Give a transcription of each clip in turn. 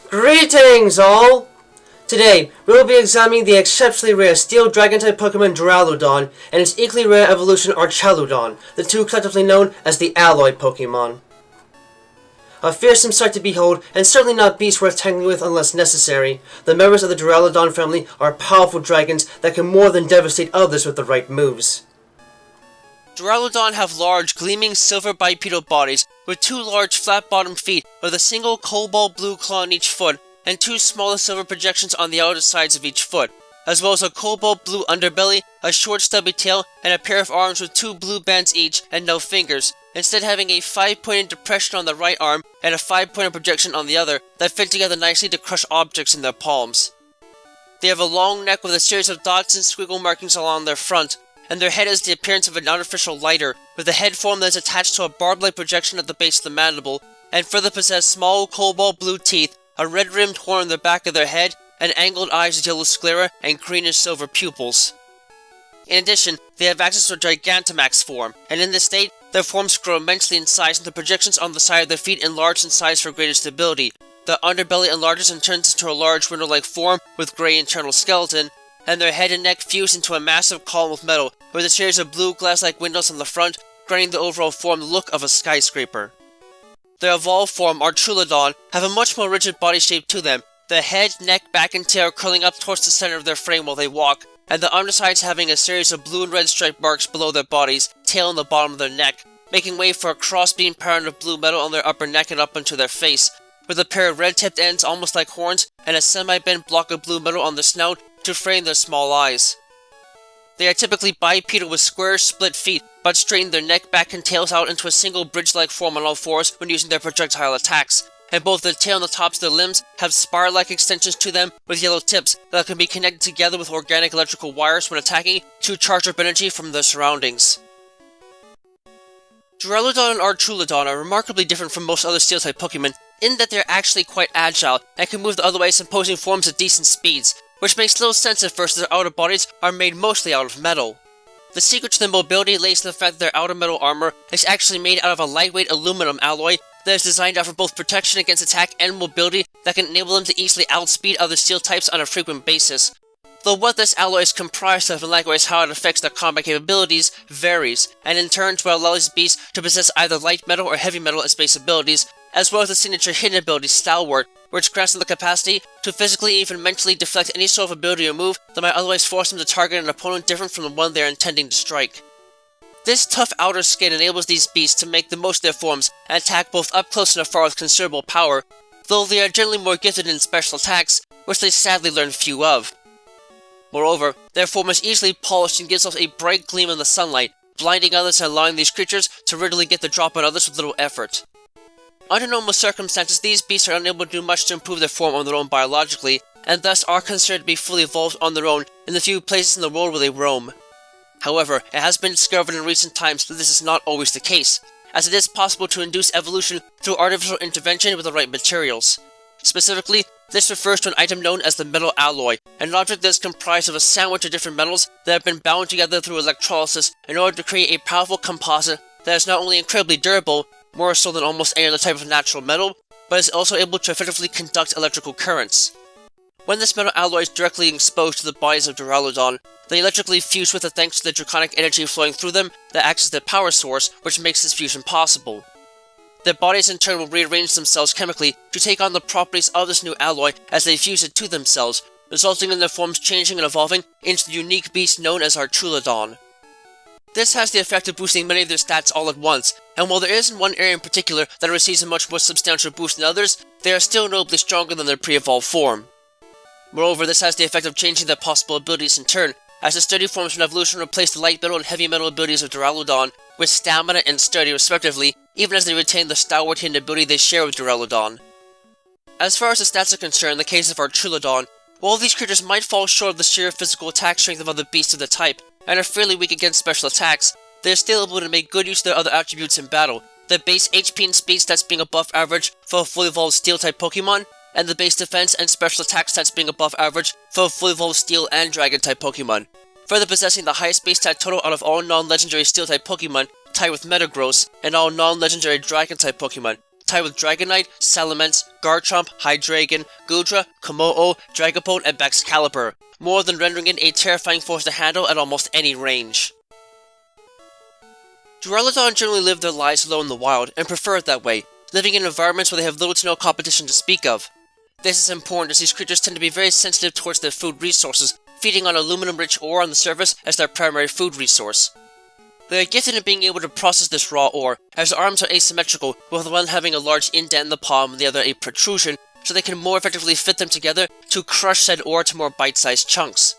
Greetings, all! Today, we will be examining the exceptionally rare Steel Dragon-type Pokemon Duraludon and its equally rare evolution Archaludon, the two collectively known as the Alloy Pokémon. A fearsome sight to behold, and certainly not beasts worth tangling with unless necessary. The members of the Duraludon family are powerful dragons that can more than devastate others with the right moves. Duraludon have large, gleaming silver bipedal bodies with two large flat-bottomed feet with a single cobalt blue claw on each foot and two smaller silver projections on the outer sides of each foot, as well as a cobalt blue underbelly, a short stubby tail, and a pair of arms with two blue bands each and no fingers, instead having a 5-pointed depression on the right arm and a 5-pointed projection on the other that fit together nicely to crush objects in their palms. They have a long neck with a series of dots and squiggle markings along their front, and their head has the appearance of an artificial lighter, with a head form that is attached to a barb-like projection at the base of the mandible, and further possess small cobalt blue teeth, a red-rimmed horn on the back of their head, and angled eyes with yellow sclera and greenish silver pupils. In addition, they have access to a Gigantamax form, and in this state, their forms grow immensely in size and the projections on the side of their feet enlarge in size for greater stability. The underbelly enlarges and turns into a large window-like form with grey internal skeleton, and their head and neck fuse into a massive column of metal, with a series of blue glass-like windows on the front, granting the overall form the look of a skyscraper. Their evolved form, Archaludon, have a much more rigid body shape to them, the head, neck, back, and tail curling up towards the center of their frame while they walk, and the undersides having a series of blue and red stripe marks below their bodies, tail on the bottom of their neck, making way for a cross-beam pattern of blue metal on their upper neck and up into their face, with a pair of red-tipped ends almost like horns, and a semi-bent block of blue metal on the snout to frame their small eyes. They are typically bipedal with square, split feet, but straighten their neck, back, and tails out into a single bridge-like form on all fours when using their projectile attacks, and both the tail and the tops of their limbs have spire-like extensions to them with yellow tips that can be connected together with organic electrical wires when attacking to charge up energy from their surroundings. Duraludon and Archaludon are remarkably different from most other Steel-type Pokemon in that they're actually quite agile and can move the otherwise imposing forms at decent speeds, which makes little sense at first as their outer bodies are made mostly out of metal. The secret to their mobility lays in the fact that their outer metal armor is actually made out of a lightweight aluminum alloy that is designed to offer both protection against attack and mobility that can enable them to easily outspeed other steel types on a frequent basis. Though what this alloy is comprised of and likewise how it affects their combat capabilities varies, and in turn will allow these beasts to possess either light metal or heavy metal as base abilities, as well as the signature hidden ability Stalwart, which grants them the capacity to physically and even mentally deflect any sort of ability or move that might otherwise force them to target an opponent different from the one they are intending to strike. This tough outer skin enables these beasts to make the most of their forms and attack both up close and afar with considerable power, though they are generally more gifted in special attacks, which they sadly learn few of. Moreover, their form is easily polished and gives off a bright gleam in the sunlight, blinding others and allowing these creatures to readily get the drop on others with little effort. Under normal circumstances, these beasts are unable to do much to improve their form on their own biologically, and thus are considered to be fully evolved on their own in the few places in the world where they roam. However, it has been discovered in recent times that this is not always the case, as it is possible to induce evolution through artificial intervention with the right materials. Specifically, this refers to an item known as the metal alloy, an object that is comprised of a sandwich of different metals that have been bound together through electrolysis in order to create a powerful composite that is not only incredibly durable, more so than almost any other type of natural metal, but is also able to effectively conduct electrical currents. When this metal alloy is directly exposed to the bodies of Duraludon, they electrically fuse with it thanks to the draconic energy flowing through them that acts as their power source, which makes this fusion possible. Their bodies in turn will rearrange themselves chemically to take on the properties of this new alloy as they fuse it to themselves, resulting in their forms changing and evolving into the unique beast known as Archaludon. This has the effect of boosting many of their stats all at once, and while there isn't one area in particular that receives a much more substantial boost than others, they are still notably stronger than their pre-evolved form. Moreover, this has the effect of changing their possible abilities in turn, as the sturdy forms from evolution replace the light metal and heavy metal abilities of Duraludon with stamina and sturdy respectively, even as they retain the stalwart hidden ability they share with Duraludon. As far as the stats are concerned, in the case of Archaludon, while these creatures might fall short of the sheer physical attack strength of other beasts of the type, and are fairly weak against special attacks, they are still able to make good use of their other attributes in battle, their base HP and speed stats being above average for a fully evolved Steel-type Pokemon, and the base defense and special attack stats being above average for a fully evolved Steel and Dragon-type Pokemon, further possessing the highest base stat total out of all non-legendary Steel-type Pokemon, tied with Metagross, and all non-legendary Dragon-type Pokemon, tied with Dragonite, Salamence, Garchomp, Hydreigon, Goodra, Komodo, Dragapult, and Baxcalibur, more than rendering it a terrifying force to handle at almost any range. Duraludon generally live their lives alone in the wild, and prefer it that way, living in environments where they have little to no competition to speak of. This is important as these creatures tend to be very sensitive towards their food resources, feeding on aluminum-rich ore on the surface as their primary food resource. They are gifted in being able to process this raw ore, as their arms are asymmetrical, with one having a large indent in the palm and the other a protrusion, so they can more effectively fit them together to crush said ore to more bite-sized chunks.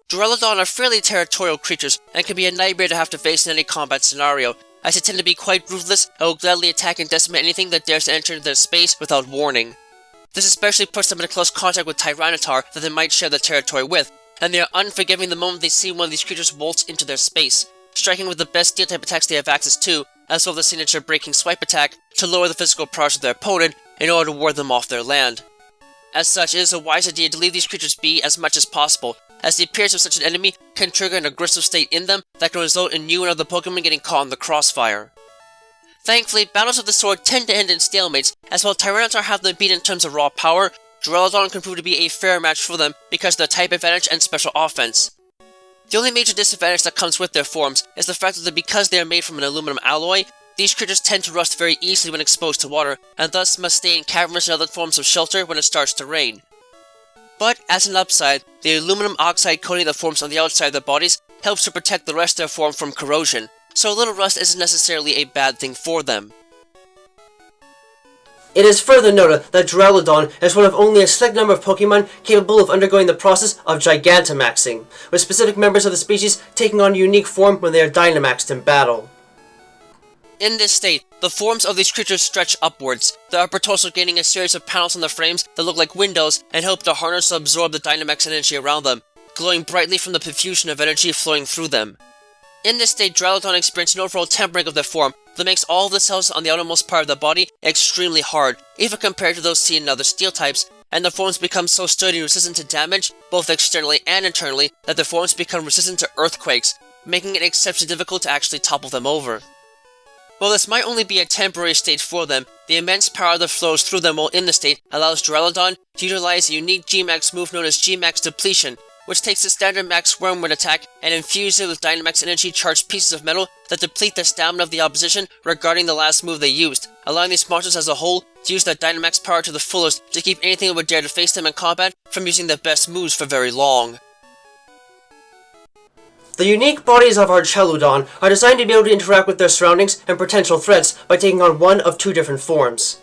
Duraludon are fairly territorial creatures, and can be a nightmare to have to face in any combat scenario, as they tend to be quite ruthless and will gladly attack and decimate anything that dares to enter into their space without warning. This especially puts them into close contact with Tyranitar that they might share their territory with, and they are unforgiving the moment they see one of these creatures waltz into their space, striking with the best steel-type attacks they have access to, as well as the signature breaking swipe attack, to lower the physical prowess of their opponent in order to ward them off their land. As such, it is a wise idea to leave these creatures be as much as possible, as the appearance of such an enemy can trigger an aggressive state in them that can result in you and other Pokemon getting caught in the crossfire. Thankfully, battles of the sword tend to end in stalemates, as while Tyranitar have them beat in terms of raw power, Duraludon can prove to be a fair match for them because of their type advantage and special offense. The only major disadvantage that comes with their forms is the fact that because they are made from an aluminum alloy, these creatures tend to rust very easily when exposed to water, and thus must stay in caverns and other forms of shelter when it starts to rain. But, as an upside, the aluminum oxide coating that forms on the outside of their bodies helps to protect the rest of their form from corrosion, so a little rust isn't necessarily a bad thing for them. It is further noted that Duraludon is one of only a select number of Pokemon capable of undergoing the process of Gigantamaxing, with specific members of the species taking on a unique form when they are Dynamaxed in battle. In this state, the forms of these creatures stretch upwards, the upper torso gaining a series of panels on their frames that look like windows and help the harness to absorb the Dynamax energy around them, glowing brightly from the profusion of energy flowing through them. In this state, Duraludon experiences an overall tempering of their form that makes all of the cells on the outermost part of their body extremely hard, even compared to those seen in other steel types, and their forms become so sturdy and resistant to damage, both externally and internally, that their forms become resistant to earthquakes, making it exceptionally difficult to actually topple them over. While this might only be a temporary state for them, the immense power that flows through them while in the state allows Duraludon to utilize a unique G-Max move known as G-Max Depletion, which takes the standard max Wormwood attack and infuses it with Dynamax energy charged pieces of metal that deplete the stamina of the opposition regarding the last move they used, allowing these monsters as a whole to use their Dynamax power to the fullest to keep anything that would dare to face them in combat from using their best moves for very long. The unique bodies of Archaludon are designed to be able to interact with their surroundings and potential threats by taking on one of two different forms.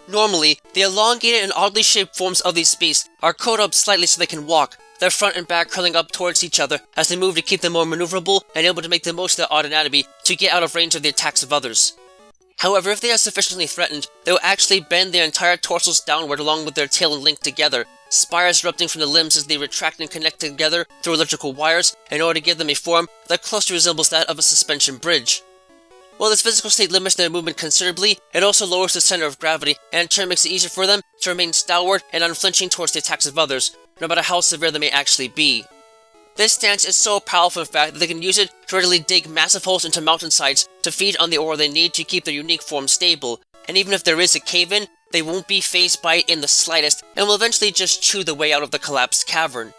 Normally, the elongated and oddly shaped forms of these species are curled up slightly so they can walk, their front and back curling up towards each other as they move to keep them more maneuverable and able to make the most of their odd anatomy to get out of range of the attacks of others. However, if they are sufficiently threatened, they will actually bend their entire torsos downward along with their tail and link together, spires erupting from the limbs as they retract and connect together through electrical wires in order to give them a form that closely resembles that of a suspension bridge. While this physical state limits their movement considerably, it also lowers the center of gravity and in turn makes it easier for them to remain stalwart and unflinching towards the attacks of others, no matter how severe they may actually be. This stance is so powerful in fact that they can use it to readily dig massive holes into mountainsides to feed on the ore they need to keep their unique form stable, and even if there is a cave-in, they won't be fazed by it in the slightest and will eventually just chew their way out of the collapsed cavern.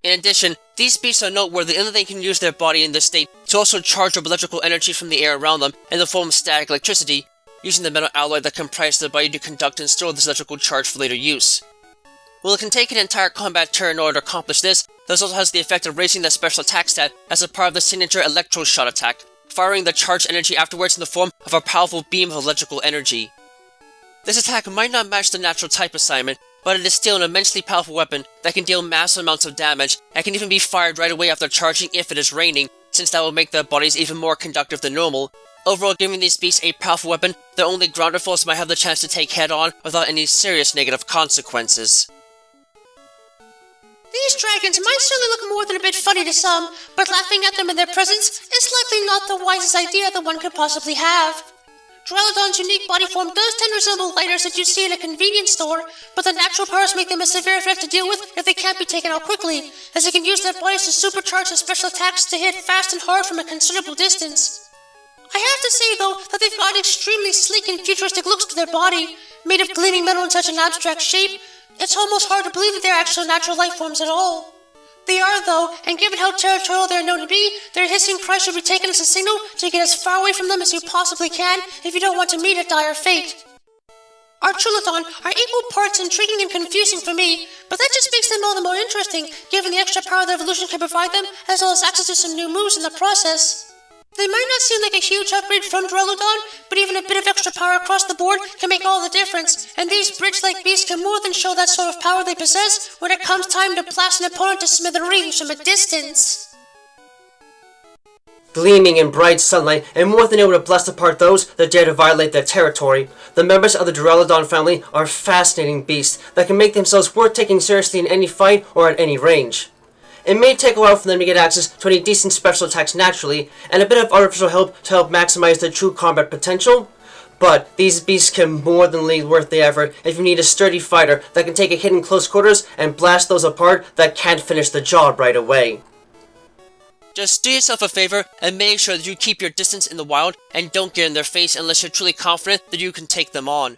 In addition, these species are noteworthy in that they can use their body in this state to also charge up electrical energy from the air around them in the form of static electricity, using the metal alloy that comprises their body to conduct and store this electrical charge for later use. While it can take an entire combat turn in order to accomplish this, this also has the effect of raising their special attack stat as a part of the signature Electro Shot attack, firing the charged energy afterwards in the form of a powerful beam of electrical energy. This attack might not match the natural type assignment, but it is still an immensely powerful weapon that can deal massive amounts of damage and can even be fired right away after charging if it is raining, since that will make their bodies even more conductive than normal, overall giving these beasts a powerful weapon that only grounded foes might have the chance to take head-on without any serious negative consequences. These dragons might certainly look more than a bit funny to some, but laughing at them in their presence is likely not the wisest idea that one could possibly have. Duraludon's unique body form does tend to resemble lighters that you see in a convenience store, but the natural powers make them a severe threat to deal with if they can't be taken out quickly, as they can use their bodies to supercharge their special attacks to hit fast and hard from a considerable distance. I have to say, though, that they've got extremely sleek and futuristic looks to their body, made of gleaming metal in such an abstract shape. It's almost hard to believe that they're actual natural life forms at all. They are, though, and given how territorial they're known to be, their hissing cry should be taken as a signal to get as far away from them as you possibly can if you don't want to meet a dire fate. Archaludon are equal parts intriguing and confusing for me, but that just makes them all the more interesting, given the extra power their evolution can provide them, as well as access to some new moves in the process. They might not seem like a huge upgrade from Duraludon, but even a bit of extra power across the board can make all the difference, and these bridge-like beasts can more than show that sort of power they possess when it comes time to blast an opponent to smithereens from a distance. Gleaming in bright sunlight and more than able to blast apart those that dare to violate their territory, the members of the Duraludon family are fascinating beasts that can make themselves worth taking seriously in any fight or at any range. It may take a while for them to get access to any decent special attacks naturally, and a bit of artificial help to help maximize their true combat potential, but these beasts can more than be worth the effort if you need a sturdy fighter that can take a hit in close quarters and blast those apart that can't finish the job right away. Just do yourself a favor and make sure that you keep your distance in the wild and don't get in their face unless you're truly confident that you can take them on.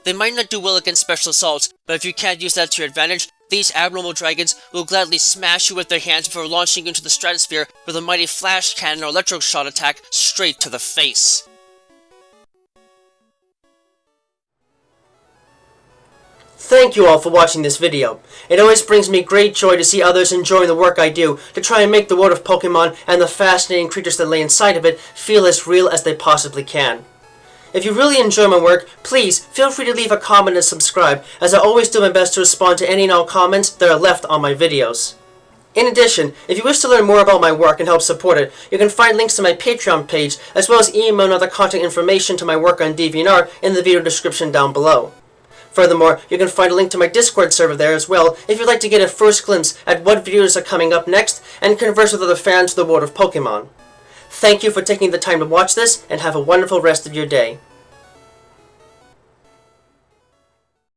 They might not do well against special assaults, but if you can't use that to your advantage, these abnormal dragons will gladly smash you with their hands before launching you into the stratosphere with a mighty flash cannon or electro shot attack straight to the face. Thank you all for watching this video. It always brings me great joy to see others enjoying the work I do to try and make the world of Pokemon and the fascinating creatures that lay inside of it feel as real as they possibly can. If you really enjoy my work, please feel free to leave a comment and subscribe, as I always do my best to respond to any and all comments that are left on my videos. In addition, if you wish to learn more about my work and help support it, you can find links to my Patreon page, as well as email and other contact information to my work on DeviantArt in the video description down below. Furthermore, you can find a link to my Discord server there as well if you'd like to get a first glimpse at what videos are coming up next and converse with other fans of the world of Pokemon. Thank you for taking the time to watch this, and have a wonderful rest of your day.